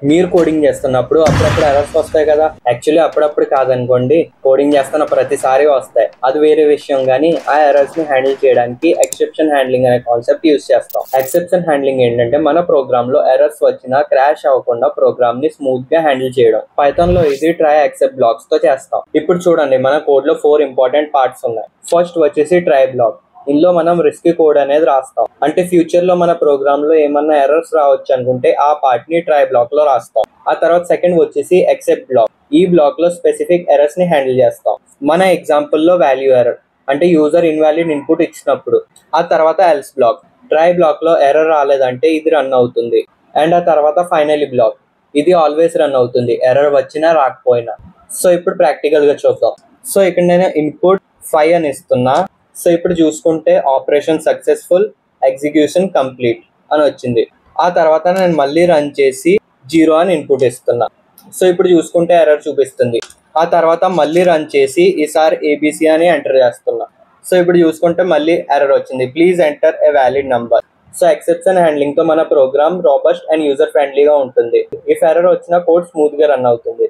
మీరు కోడింగ్ చేస్తున్నప్పుడు అప్పుడప్పుడు ఎర్రర్స్ వస్తాయి కదా. యాక్చువల్లీ అప్పుడప్పుడు కాదనుకోండి, కోడింగ్ చేస్తున్న ప్రతిసారి వస్తాయి, అది వేరే విషయం. కానీ ఆ ఎర్రర్స్ ని హ్యాండిల్ చేయడానికి ఎక్సెప్షన్ హ్యాండ్లింగ్ అనే కాన్సెప్ట్ యూస్ చేస్తాం. ఎక్సెప్షన్ హ్యాండ్లింగ్ ఏంటంటే మన ప్రోగ్రామ్ లో ఎర్రర్స్ వచ్చినా క్రాష్ అవ్వకుండా ప్రోగ్రామ్ ని స్మూత్ గా హ్యాండిల్ చేయడం. పైథాన్ లో ఇది ట్రై ఎక్సెప్ట్ బ్లాక్స్ తో చేస్తాం. ఇప్పుడు చూడండి, మన కోడ్ లో 4 ఇంపార్టెంట్ పార్ట్స్ ఉన్నాయి. ఫస్ట్ వచ్చేసి ట్రై బ్లాక్. ఇందులో మనం రిస్కీ కోడ్ అనేది రాస్తాం. అంటే ఫ్యూచర్ లో మన ప్రోగ్రామ్ లో ఏమన్నా ఎర్రర్స్ రావచ్చు అనుకుంటే ఆ పార్ట్ ని ట్రై బ్లాక్ లో రాస్తాం. ఆ తర్వాత సెకండ్ వచ్చేసి ఎక్సెప్ట్ బ్లాక్. ఈ బ్లాక్ లో స్పెసిఫిక్ ఎర్రర్స్ ని హ్యాండిల్ చేస్తాం. మన ఎగ్జాంపుల్ లో వాల్యూ ఎర్రర్ అంటే యూజర్ ఇన్వాలిడ్ ఇన్పుట్ ఇచ్చినప్పుడు. ఆ తర్వాత ఎల్స్ బ్లాక్. ట్రై బ్లాక్ లో ఎర్రర్ రాలేదంటే ఇది రన్ అవుతుంది. అండ్ ఆ తర్వాత ఫైనలీ బ్లాక్. ఇది ఆల్వేస్ రన్ అవుతుంది, ఎర్రర్ వచ్చినా రాకపోయినా. సో ఇప్పుడు ప్రాక్టికల్ గా చూద్దాం. సో ఇక్కడ నేను ఇన్పుట్ 5 అని ఇస్తున్నా. సో ఇప్పుడు చూసుకుంటే ఆపరేషన్ సక్సెస్ఫుల్, ఎగ్జిక్యూషన్ కంప్లీట్ అని వచ్చింది. ఆ తర్వాత నేను మళ్ళీ రన్ చేసి 0 అని ఇన్పుట్ ఇస్తున్నా. సో ఇప్పుడు చూసుకుంటే ఎర్రర్ చూపిస్తుంది. ఆ తర్వాత మళ్ళీ రన్ చేసి ఈసారి ఏబిసి అని ఎంటర్ చేస్తున్నా. సో ఇప్పుడు చూసుకుంటే మళ్ళీ ఎర్రర్ వచ్చింది, please enter a valid number. So exception handling తో మన ప్రోగ్రామ్ రాబస్ట్ అండ్ యూజర్ ఫ్రెండ్లీగా ఉంటుంది. ఇఫ్ ఎర్రర్ వచ్చినా కోడ్ స్మూత్ గా రన్ అవుతుంది.